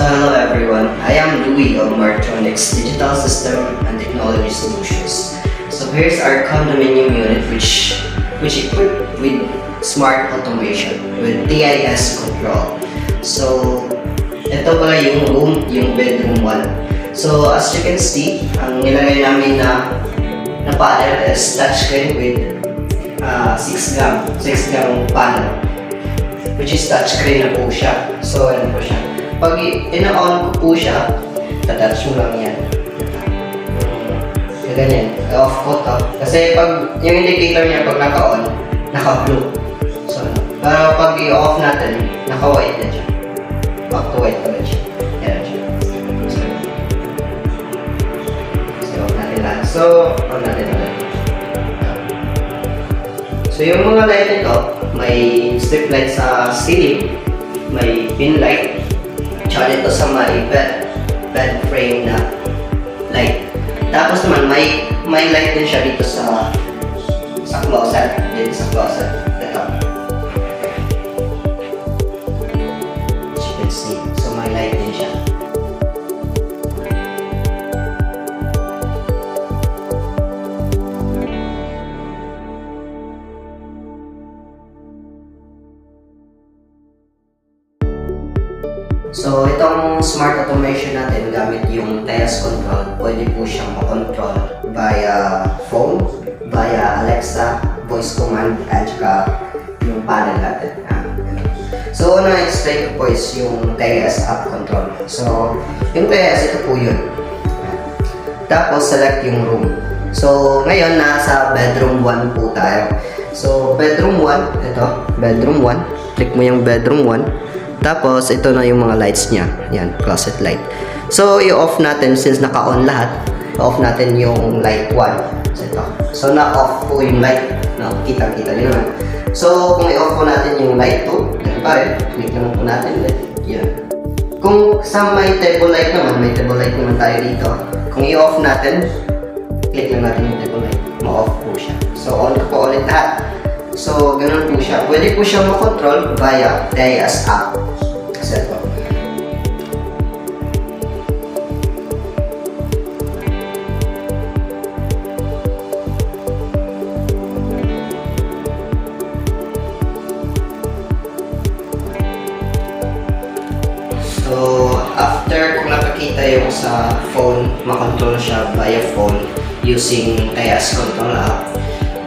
Hello everyone, I am Louis of Martronics Digital System and Technology Solutions. So here's our condominium unit which equipped with smart automation with TIS control. So ito pala yung room, yung bedroom 1. So as you can see, ang nilagay namin na panel is touchscreen with 6 gram panel, which is touchscreen na po siya. So ano po siya. Pag ina-on ko po siya, tatouch mo lang yan. Ganyan, off ko to. Kasi pag yung indicator niya pag naka-on, naka-blue. So, pero pag i-off natin, naka-white na siya. Back to white ulit siya. Yan siya. So, off natin lang. So, on natin ulit. So, yung mga light nito, may strip light sa ceiling, may pin light, tsaka dito sa may bed frame na light. Tapos naman may light din siya dito sa closet. Dito sa closet. Ito. As you can see. So may light din siya. So, itong smart automation natin gamit yung TIS control, pwede po siyang makontrol via phone, via Alexa, voice command, at saka yung panel natin. So, una explain ko po is yung TIS app control. So, yung TIS, ito po yun. Tapos, select yung room. So, ngayon, nasa bedroom 1 po tayo. So, bedroom 1, ito, bedroom 1. Click mo yung bedroom 1. Tapos, ito na yung mga lights niya. Yan, closet light. So, i-off natin since naka-on lahat. Off natin yung light 1. So, ito. So, na-off po yung light. No, kita-kita nyo naman. So, kung i-off po natin yung light 2, yan pa rin. Click naman po natin ulit. Yan. Kung sa may table light naman, may table light naman tayo dito. Kung i-off natin, click lang natin yung table light. Ma-off po siya. So, on ko po ulit lahat. So, ganun po siya. Pwede po siya makontrol via TIS app. Kasi ito. So, after kung nakakita yung sa phone, makontrol siya via phone using TIS control app.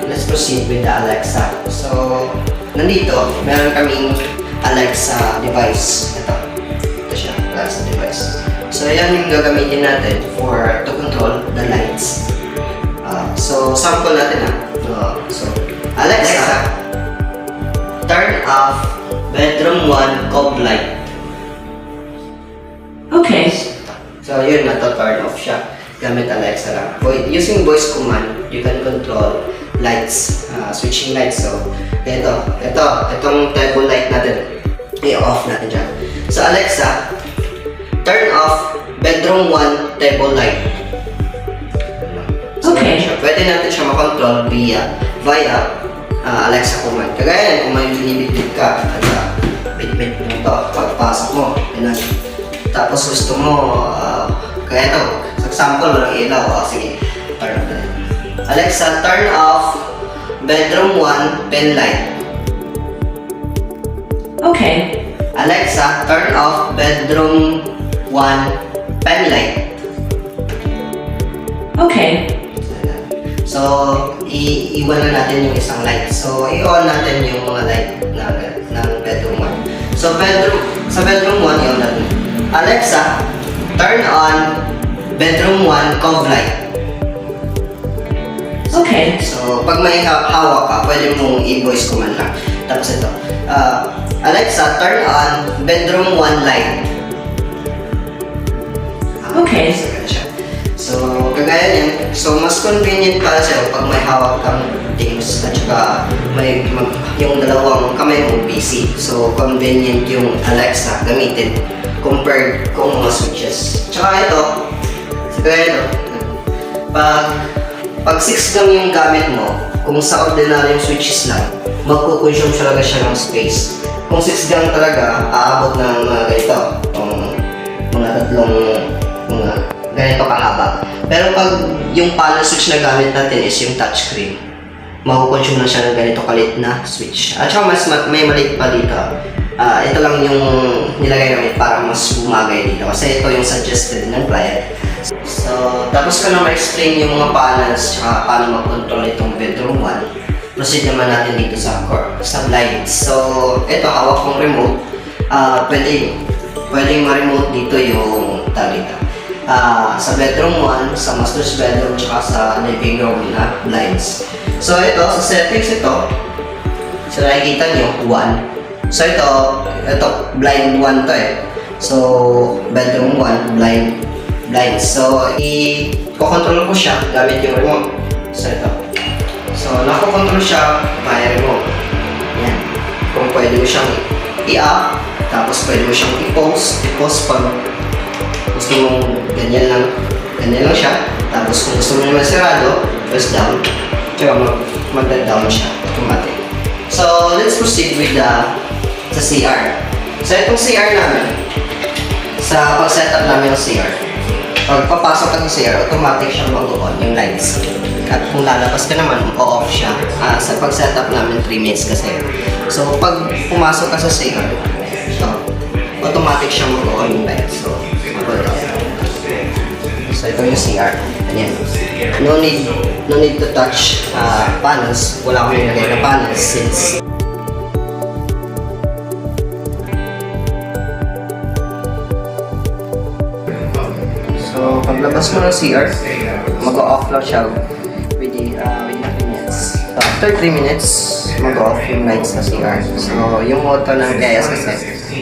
Let's proceed with the Alexa. So, nandito, meron kaming Alexa device. Ito siya, Alexa device. So, yan yung gagamitin natin to control the lights. So, sample natin So, Alexa, turn off bedroom 1 cob light. Okay. So, yun, turn off siya. Gamit Alexa lang. Using voice command, you can control lights, switching lights. So, itong table light natin, i-off natin dyan. So, Alexa, turn off bedroom 1 table light. So, okay. Pwede natin siya makontrol via Alexa command. Kagaya yan, kung may binibitbit ka, bit-bit mo ito, pagpasok mo, ganun. Tapos gusto mo, kaya ito, sa example, walang ilaw, sige, turn off na. Alexa, turn off bedroom 1 pen light. Okay. Alexa, turn off bedroom 1 pen light. Okay. So, iwan na natin yung isang light. So, i-on natin yung mga light ng bedroom 1. So, sa bedroom 1, i-on natin. Alexa, turn on bedroom 1 cove light. Okay. So, pag may hawak ka, pwede mong i-voice command lang. Tapos ito, Alexa, turn on bedroom 1 light. Okay. So, kagaya niyan, so mas convenient para sa'yo pag may hawak kang things at saka may yung dalawang kamay mong PC. So, convenient yung Alexa gamitin compared kung mga switches. Tsaka ito, kagaya ito, pag 6 lang yung gamit mo, kung sa ordinaryong switches lang, magkukonsume talaga siya ng space. Kung 6 gang talaga, aabot ng mga ganito, tatlong mga ganito kahaba. Pero pag yung panel switch na gamit natin is yung touchscreen, makukonsume na siya ng ganito kalit na switch. At saka may maliit pa dito. Ito lang yung nilagay namin para mas bumagay dito. Kasi ito yung suggested ng client. So, tapos ko na ma-explain yung mga panels tsaka paano mag-control itong bedroom 1. Proceed naman natin dito sa blinds. So, ito hawak kong remote. Pwedeng ma-remote dito yung dito. Sa bedroom 1, sa master's bedroom, tsaka sa living room na blinds. So ito, sa settings ito, so nakikita nyo, 1. So ito blind 1 to eh. So, bedroom 1, blinds. So, i-control ko siya gamit yung remote. So ito. So, nako-control siya via remote. Yan. Kung pwede mo siyang i-up, tapos pwede mo siyang i-pause pag gusto mong ganyan lang siya. Tapos kung gusto mo naman sarado, press down. Tsaka mag-down siya automatic. So, let's proceed with sa CR. So, itong CR namin, sa pag-setup namin ng CR, pag papasok ka ng CR, automatic siya mag-on yung lights. At kung lalabas ka naman, o-off siya. Sa pag-setup namin, 3 minutes kasi. So, pag pumasok ka sa CR, automatic siya mag-on yung lights. So, ito yung CR. Ayan. No need to touch panels. Wala akong nilagay na panels since so, paglabas mo ng CR, mag-off lang siya within 3 minutes. So, after 3 minutes, mag-off yung lights na CR. So, yung motto ng KS kasi,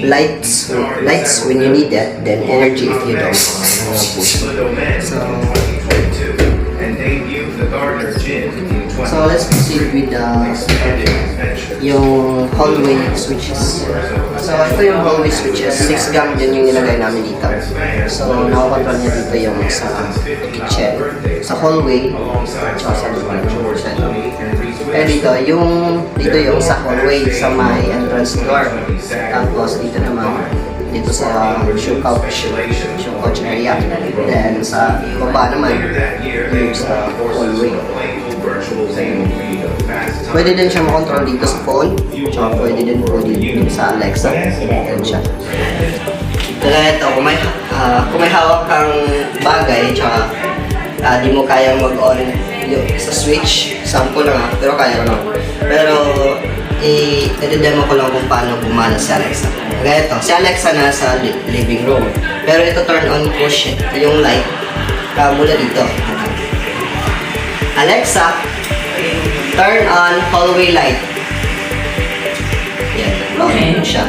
lights when you need it, then energy if you don't. So let's proceed with yung hallway switches. So ito yung hallway switches. 6 gam din yung nilagay namin dito. So nakakontrol niya dito yung sa kitchen, sa hallway, at sa living room. Kaya dito yung sa hallway, sa may entrance door. Tapos dito naman, dito sa shoe couch area. Then sa baba naman, yung sa hallway. Pwede din siya makontrol dito sa phone, tsaka pwede din po dito sa Alexa. Yan siya. Kaya ito, kung may hawak kang bagay, tsaka di mo kayang mag-on sa switch, sample lang pero kaya ko lang. Pero, i-demo ko lang kung paano gumana si Alexa. Kaya ito, si Alexa nasa living room. Pero ito turn on ko siya, yung light, mula dito. Alexa, turn on hallway light. Yan, Okay. siya.